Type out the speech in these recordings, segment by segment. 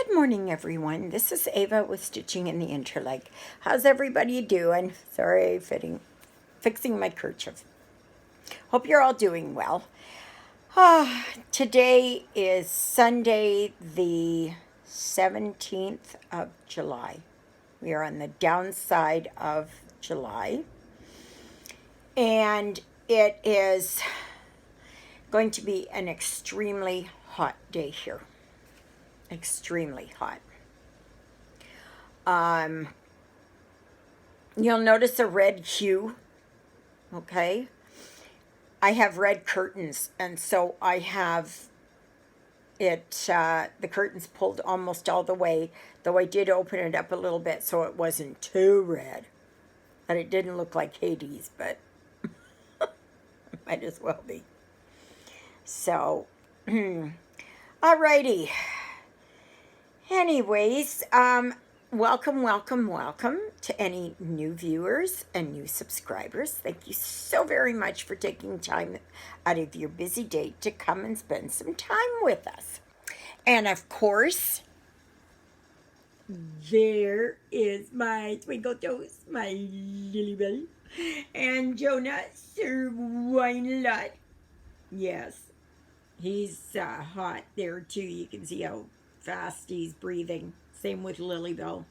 Good morning, everyone. This is Eva with Stitching in the Interlake. How's everybody doing? Sorry, fixing my kerchief. Hope you're all doing well. Today is Sunday, the 17th of July. We are on the downside of July. And it is going to be an extremely hot day here. Extremely hot. You'll notice a red hue, okay? I have red curtains, and so I have the curtains pulled almost all the way, though I did open it up a little bit so it wasn't too red. And it didn't look like Hades, but it might as well be. So, alrighty. Anyways, welcome to any new viewers and new subscribers. Thank you so very much for taking time out of your busy day to come and spend some time with us. And of course, there is my Twinkle Toes, my Lilybell, and Jonah Sir Wine Lot. Yes, he's hot there too. You can see how fast he's breathing. Same with Lilybell.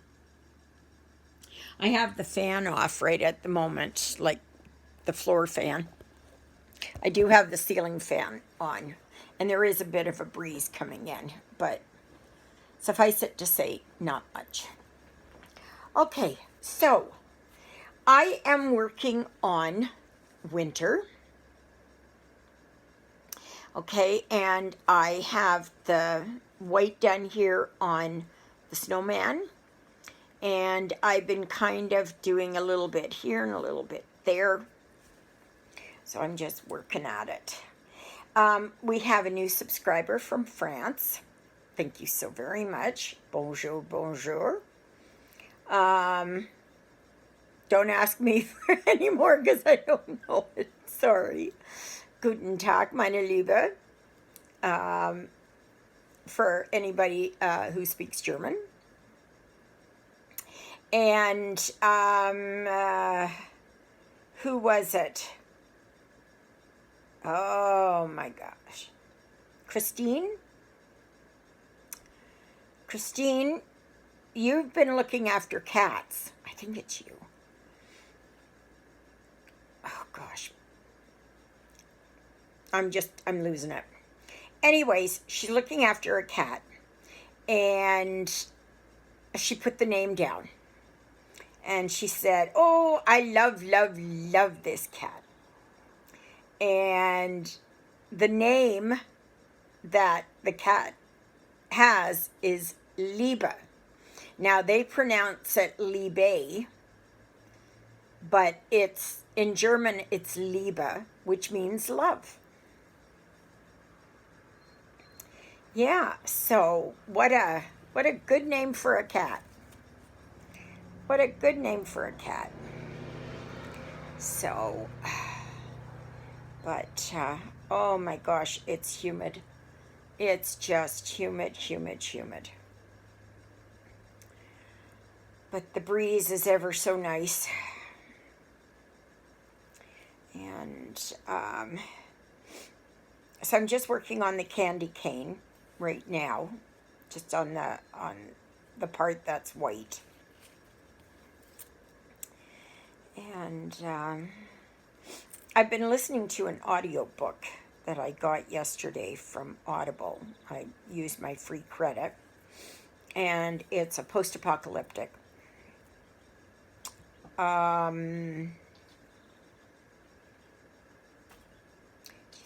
I have the fan off right at the moment, like the floor fan. I do have the ceiling fan on, and there is a bit of a breeze coming in, but suffice it to say, not much. Okay, so I am working on winter. Okay, and I have the white done here on the snowman, and I've been kind of doing a little bit here and a little bit there, so I'm just working at it. We have a new subscriber from France. Thank you so very much. Bonjour, bonjour. Don't ask me for any more because I don't know it. Sorry. Guten Tag, meine Liebe. For anybody who speaks German. And who was it? Oh my gosh. Christine, you've been looking after cats. I think it's you. Oh gosh. I'm losing it. Anyways, she's looking after a cat, and she put the name down. And she said, oh, I love this cat. And the name that the cat has is Liebe. Now, they pronounce it Liebe, but in German, it's Liebe, which means love. Yeah, so what a good name for a cat. What a good name for a cat. So, but, oh my gosh, it's humid. It's just humid. But the breeze is ever so nice. And, so I'm just working on the candy cane right now, just on the part that's white. And I've been listening to an audiobook that I got yesterday from Audible. I used my free credit, and it's a post-apocalyptic. Do you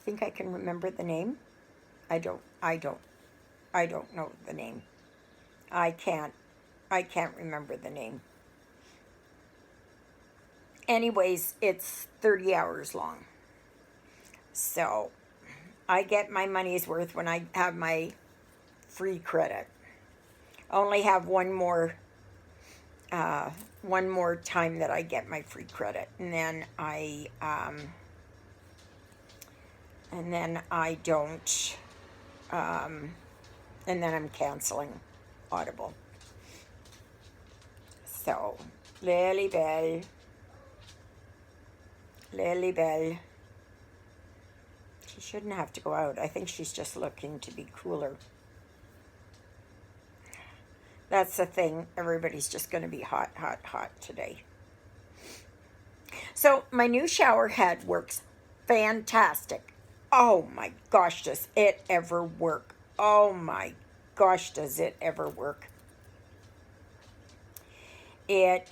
think I can remember the name? I don't know the name. I can't remember the name. Anyways, it's 30 hours long. So, I get my money's worth when I have my free credit. I only have one more time that I get my free credit, and then I don't, and then I'm canceling. Audible. So, Lily Bell. Lily Bell. She shouldn't have to go out. I think she's just looking to be cooler. That's the thing. Everybody's just going to be hot, hot, hot today. So my new shower head works fantastic. Oh my gosh, does it ever work? Oh my gosh, does it ever work? I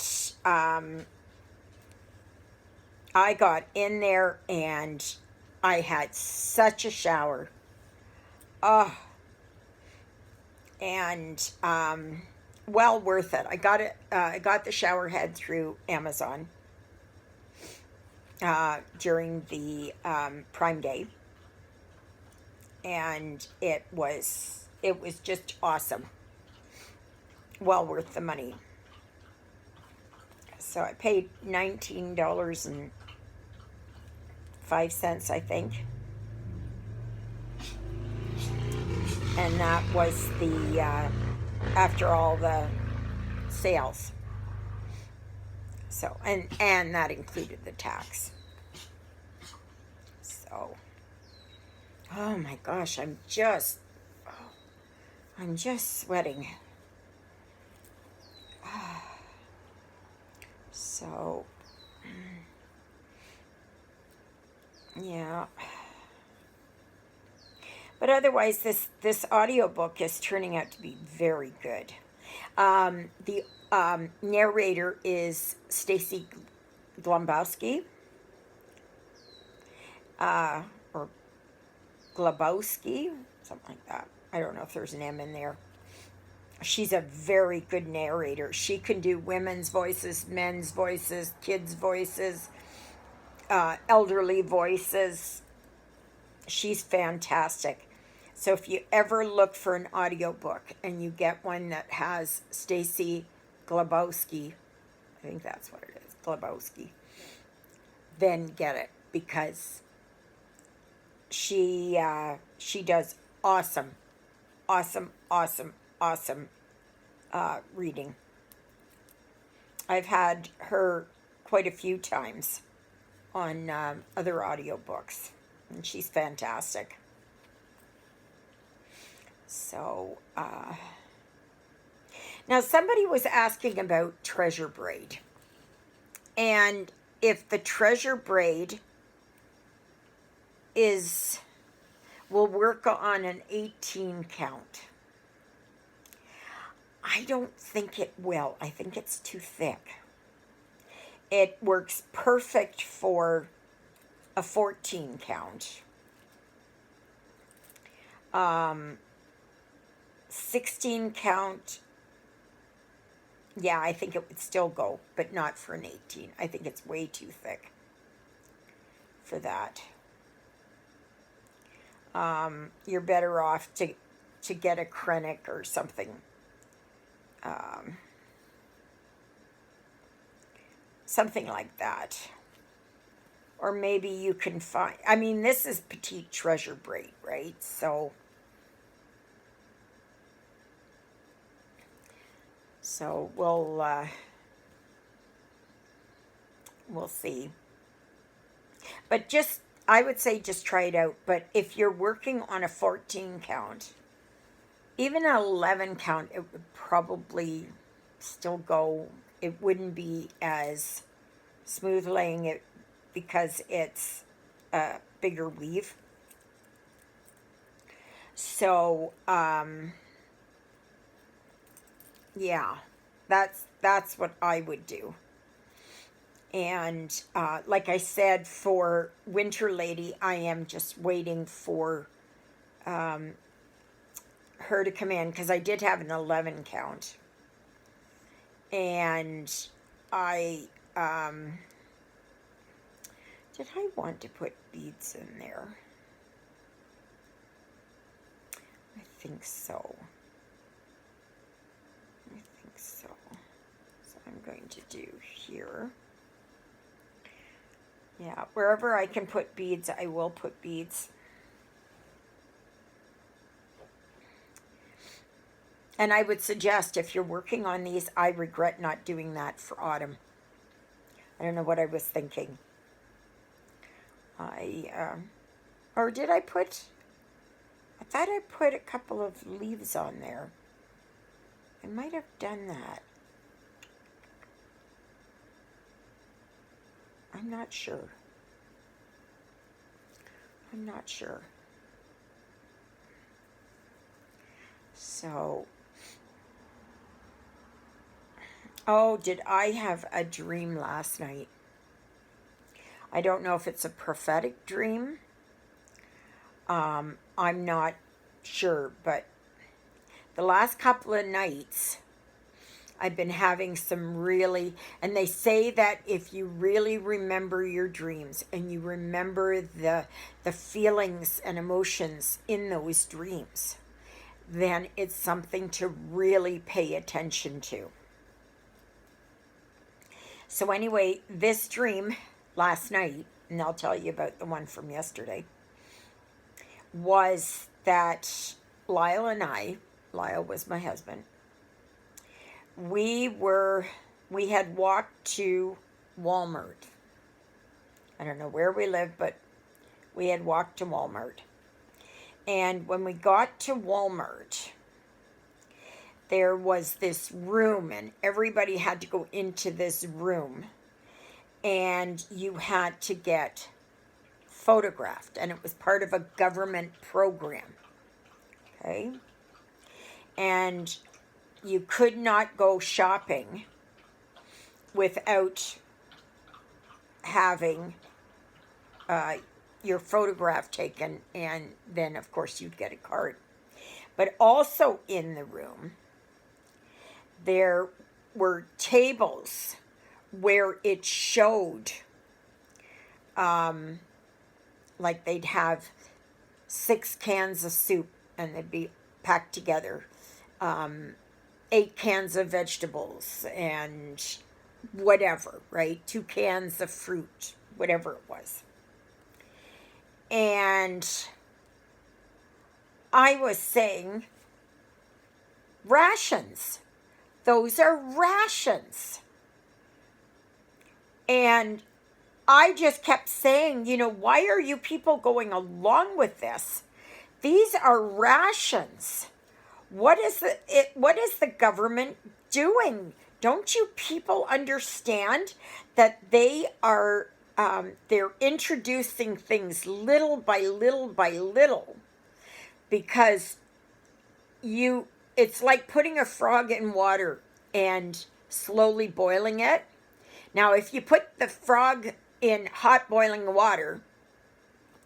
got in there and I had such a shower. Oh, and well worth it. I got it. I got the shower head through Amazon during the Prime Day, and it was just awesome. Well worth the money. So I paid $19.05, I think. And that was the after all the sales. So and that included the tax. So, oh my gosh, I'm just sweating. So, yeah. But otherwise, this audiobook is turning out to be very good. The narrator is Stacy Glambowski, or Glabowski, something like that. I don't know if there's an M in there. She's a very good narrator. She can do women's voices, men's voices, kids' voices, elderly voices. She's fantastic. So if you ever look for an audiobook and you get one that has Stacy Glabowski, I think that's what it is, Glabowski, then get it, because she does awesome reading. I've had her quite a few times on other audiobooks, and she's fantastic. So, now somebody was asking about treasure braid, and if the treasure braid will work on an 18 count. I don't think it will. I think it's too thick. It works perfect for a 14 count. 16 count, yeah, I think it would still go, but not for an 18. I think it's way too thick for that. You're better off to get a Krennic or something. Something like that. Or maybe you can find, I mean, this is petite treasure braid, right? So we'll see. But I would say just try it out. But if you're working on a 14 count, even an 11 count, it would probably still go. It wouldn't be as smooth laying it because it's a bigger weave. So, yeah, that's what I would do. And like I said, for Winter Lady, I am just waiting for her to come in, because I did have an 11 count. And did I want to put beads in there? I think so. So I'm going to do here. Yeah, wherever I can put beads, I will put beads. And I would suggest if you're working on these, I regret not doing that for autumn. I don't know what I was thinking. Or did I put, I thought I put a couple of leaves on there. I might have done that. I'm not sure. I'm not sure. So, oh, did I have a dream last night? I don't know if it's a prophetic dream. I'm not sure, but the last couple of nights, I've been having some really, and they say that if you really remember your dreams and you remember the feelings and emotions in those dreams, then it's something to really pay attention to. So anyway, this dream last night, and I'll tell you about the one from yesterday, was that Lyle and I, Lyle was my husband, we had walked to Walmart. I don't know where we live, but we had walked to Walmart. And when we got to Walmart, there was this room, and everybody had to go into this room, and you had to get photographed, and it was part of a government program. Okay? And you could not go shopping without having your photograph taken, and then of course you'd get a card. But also in the room, there were tables where it showed, like they'd have 6 cans of soup and they'd be packed together, 8 cans of vegetables and whatever, right? 2 cans of fruit, whatever it was. And I was saying, rations. Those are rations. And I just kept saying, why are you people going along with this? These are rations. What is the government doing? Don't you people understand that they are they're introducing things little by little by little, because it's like putting a frog in water and slowly boiling it. Now, if you put the frog in hot boiling water,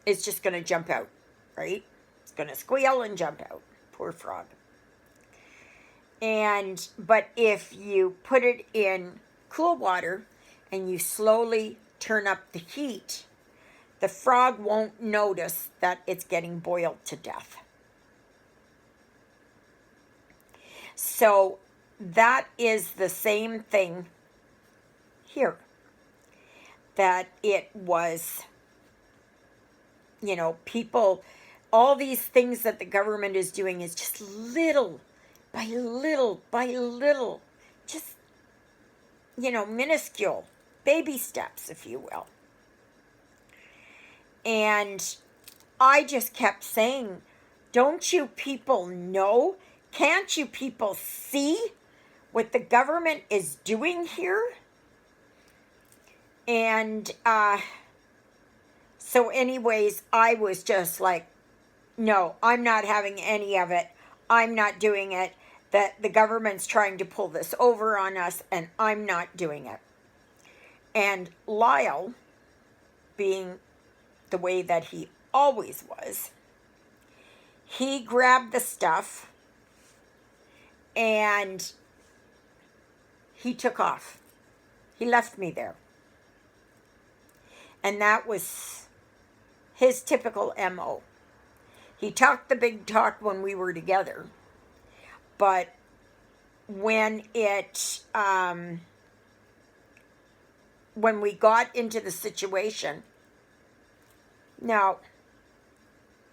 it's just going to jump out, right? It's going to squeal and jump out. Poor frog. But if you put it in cool water and you slowly turn up the heat, the frog won't notice that it's getting boiled to death. So that is the same thing here. That it was, people, all these things that the government is doing is just little by little by little, just, minuscule, baby steps, if you will. And I just kept saying, don't you people know? Can't you people see what the government is doing here? And so anyways, I was just like, no, I'm not having any of it. I'm not doing it. That the government's trying to pull this over on us, and I'm not doing it. And Lyle, being the way that he always was, he grabbed the stuff and he took off. He left me there. And that was his typical MO. He talked the big talk when we were together. But when when we got into the situation, no,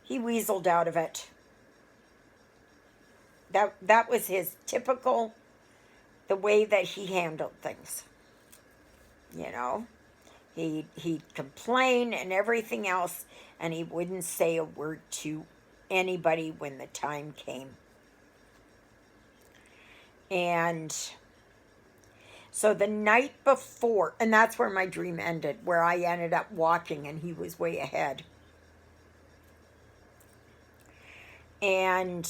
he weaseled out of it. That was his typical, the way that he handled things. You know, he'd complain and everything else, and he wouldn't say a word to anybody when the time came. And so the night before, and that's where my dream ended, where I ended up walking and he was way ahead. And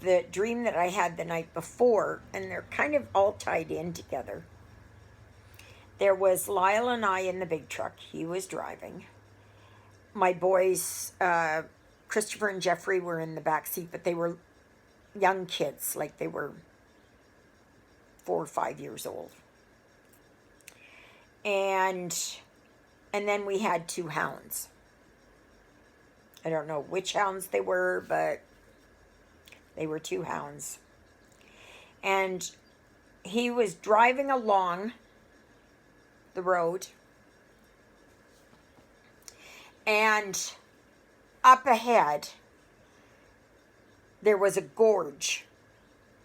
the dream that I had the night before, and they're kind of all tied in together. There was Lyle and I in the big truck. He was driving. My boys, Christopher and Jeffrey, were in the back seat, but they were young kids, like they were 4 or 5 years old. And then we had 2 hounds. I don't know which hounds they were, but they were 2 hounds. And he was driving along the road, and up ahead there was a gorge,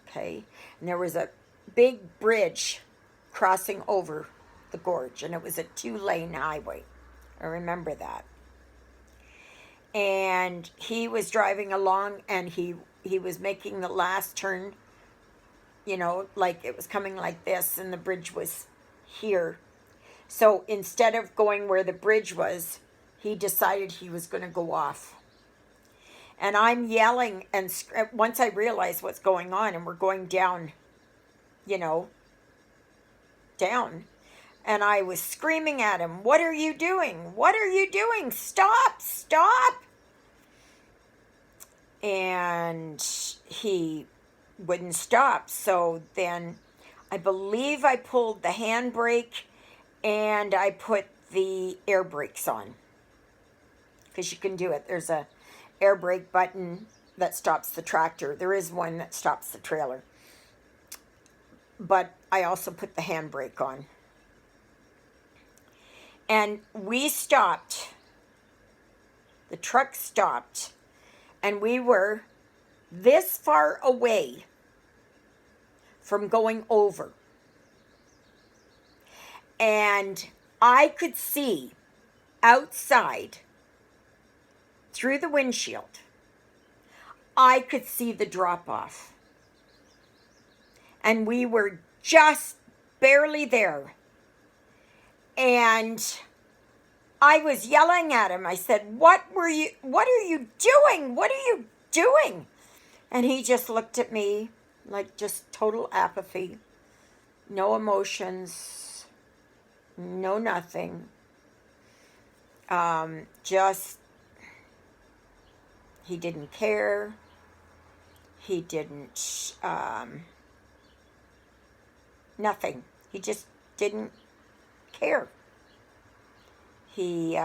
okay, and there was a big bridge crossing over the gorge, and it was a 2-lane highway. I remember that. And he was driving along, and he was making the last turn, you know, like it was coming like this, and the bridge was here. So instead of going where the bridge was, he decided he was going to go off. And I'm yelling, and once I realize what's going on, and we're going down, you know, down, and I was screaming at him, "What are you doing? What are you doing? Stop, stop!" And he wouldn't stop. So then I believe I pulled the handbrake and I put the air brakes on, because you can do it. There's a air brake button that stops the tractor. There is one that stops the trailer. But I also put the handbrake on. And we stopped. The truck stopped. And we were this far away from going over. And I could see outside through the windshield. I could see the drop-off. And we were just barely there. And I was yelling at him. I said, what are you doing? What are you doing? And he just looked at me like just total apathy. No emotions. No nothing. Just, he didn't care. He didn't, nothing. He just didn't care. He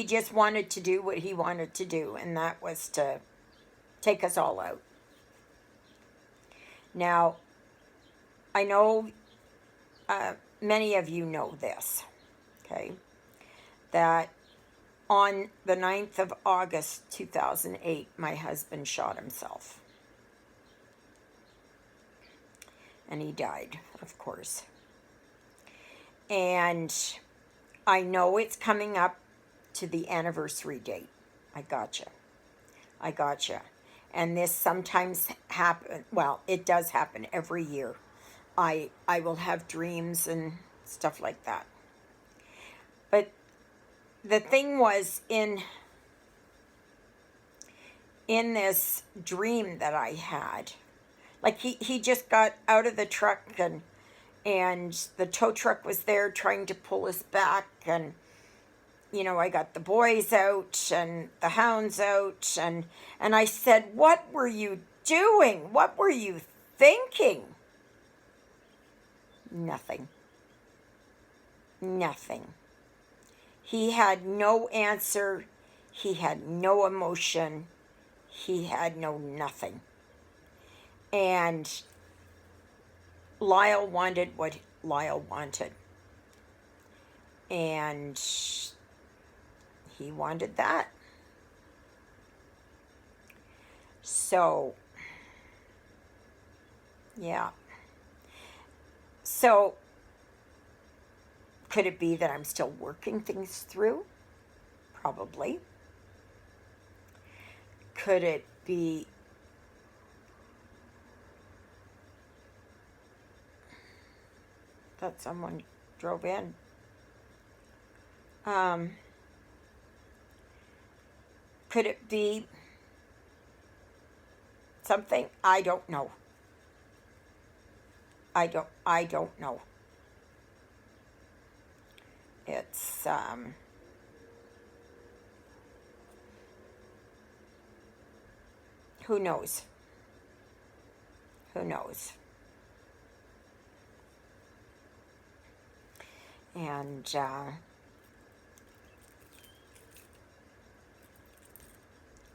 just wanted to do what he wanted to do, and that was to take us all out. Now, I know many of you know this, okay, that on the 9th of August, 2008, my husband shot himself. And he died, of course. And I know it's coming up to the anniversary date. I gotcha. And this sometimes happen. Well, it does happen every year. I will have dreams and stuff like that. But the thing was, in this dream that I had, like he just got out of the truck, and the tow truck was there trying to pull us back, and you know, I got the boys out and the hounds out, and I said, "What were you doing? What were you thinking?" Nothing. He had no answer. He had no emotion. He had no nothing. And Lyle wanted what Lyle wanted. And he wanted that. So, yeah. So, could it be that I'm still working things through? Probably. Could it be that someone drove in? Could it be something? I don't know. I don't know. It's who knows? Who knows? And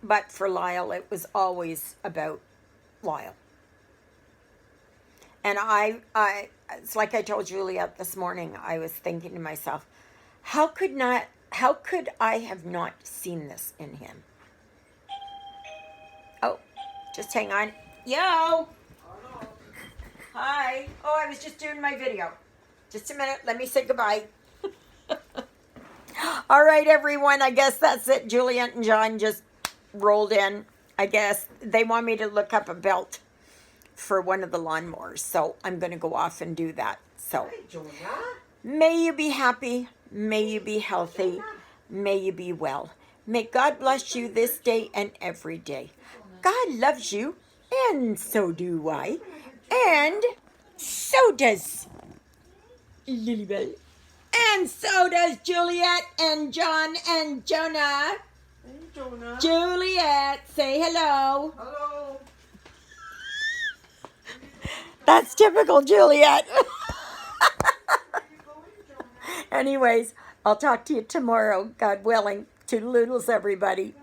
but for Lyle, it was always about Lyle. And it's like I told Juliet this morning, I was thinking to myself, how could I have not seen this in him? Oh, just hang on. Yo! Hi. Oh, I was just doing my video. Just a minute, let me say goodbye. All right, everyone, I guess that's it. Juliet and John just rolled in. I guess they want me to look up a belt for one of the lawnmowers, so I'm going to go off and do that. So, may you be happy, may you be healthy, may you be well. May God bless you this day and every day. God loves you, and so do I, and so does Lilybell, and so does Juliet and John and Jonah. Hey, Jonah. Juliet, say hello. Hello. That's typical Juliet. Anyways, I'll talk to you tomorrow, God willing. Toodaloodles, everybody.